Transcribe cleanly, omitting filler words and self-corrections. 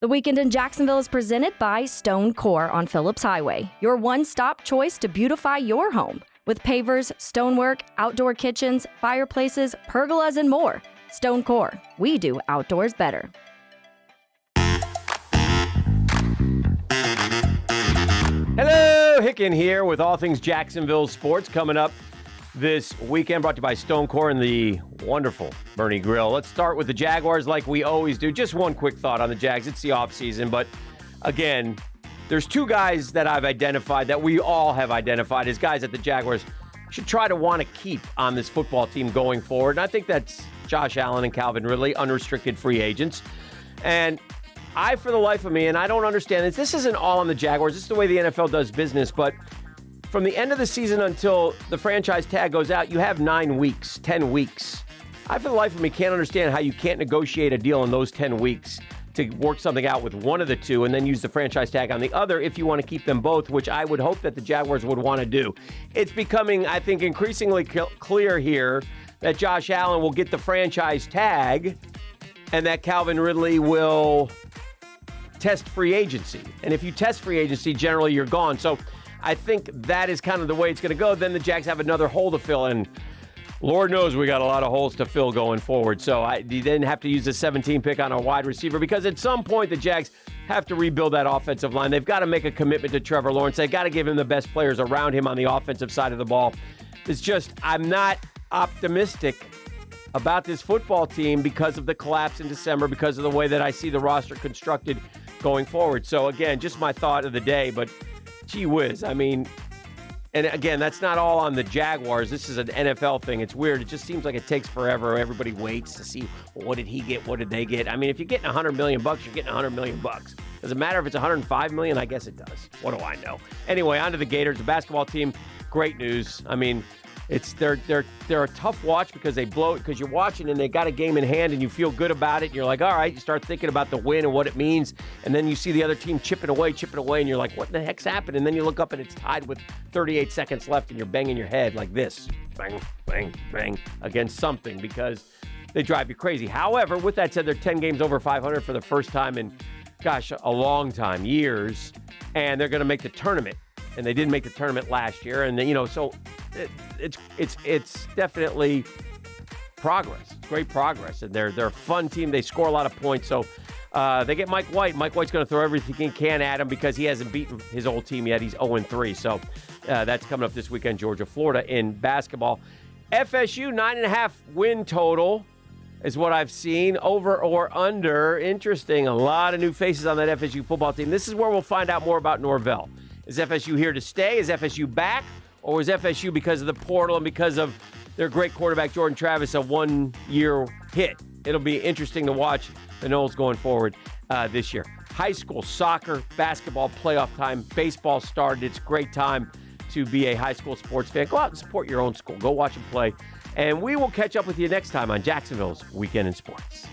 The Weekend in Jacksonville is presented by Stonecore on Phillips Highway, your one-stop choice to beautify your home. With pavers, stonework, outdoor kitchens, fireplaces, pergolas, and more. Stonecore, we do outdoors better. Hello, Hicken here with all things Jacksonville sports coming up this weekend, brought to you by Stonecore and the wonderful Bernie Grill. Let's start with the Jaguars like we always do. Just one quick thought on the Jags. It's the offseason, but again, there's two guys that I've identified, that we all have identified as guys that the Jaguars should try to want to keep on this football team going forward. And I think that's Josh Allen and Calvin Ridley, unrestricted free agents. And I, for the life of me, and I don't understand this isn't all on the Jaguars. This is the way the NFL does business, but from the end of the season until the franchise tag goes out, you have 9 weeks, 10 weeks. I, for the life of me, can't understand how you can't negotiate a deal in those 10 weeks to work something out with one of the two and then use the franchise tag on the other if you want to keep them both, which I would hope that the Jaguars would want to do. It's becoming, I think, increasingly clear here that Josh Allen will get the franchise tag and that Calvin Ridley will test free agency. And if you test free agency, generally you're gone. So I think that is kind of the way it's going to go. Then the Jags have another hole to fill, and Lord knows we got a lot of holes to fill going forward. So you didn't have to use the 17 pick on a wide receiver because at some point the Jags have to rebuild that offensive line. They've got to make a commitment to Trevor Lawrence. They've got to give him the best players around him on the offensive side of the ball. It's just, I'm not optimistic about this football team because of the collapse in December, because of the way that I see the roster constructed going forward. So again, just my thought of the day, but gee whiz, I mean, and again, that's not all on the Jaguars. This is an NFL thing. It's weird. It just seems like it takes forever. Everybody waits to see, well, what did he get? What did they get? I mean, if you're getting $100 million, you're getting $100 million. Does it matter if it's $105 million? I guess it does. What do I know? Anyway, on to the Gators, the basketball team. Great news. I mean, they're a tough watch because they blow it, because you're watching and they got a game in hand and you feel good about it. And you're like, all right, you start thinking about the win and what it means. And then you see the other team chipping away, and you're like, what the heck's happened? And then you look up and it's tied with 38 seconds left and you're banging your head like this, bang, bang, bang, against something because they drive you crazy. However, with that said, they're 10 games over 500 for the first time in, gosh, a long time, years. And they're going to make the tournament. And they didn't make the tournament last year. And, so it's definitely progress. It's great progress. And they're a fun team. They score a lot of points. So they get Mike White. Mike White's going to throw everything he can at him because he hasn't beaten his old team yet. He's 0-3. So that's coming up this weekend, Georgia, Florida in basketball. FSU, 9.5 win total is what I've seen. Over or under. Interesting. A lot of new faces on that FSU football team. This is where we'll find out more about Norvell. Is FSU here to stay? Is FSU back? Or is FSU, because of the portal and because of their great quarterback, Jordan Travis, a one-year hit? It'll be interesting to watch the Noles going forward this year. High school soccer, basketball, playoff time, baseball started. It's a great time to be a high school sports fan. Go out and support your own school. Go watch them play. And we will catch up with you next time on Jacksonville's Weekend in Sports.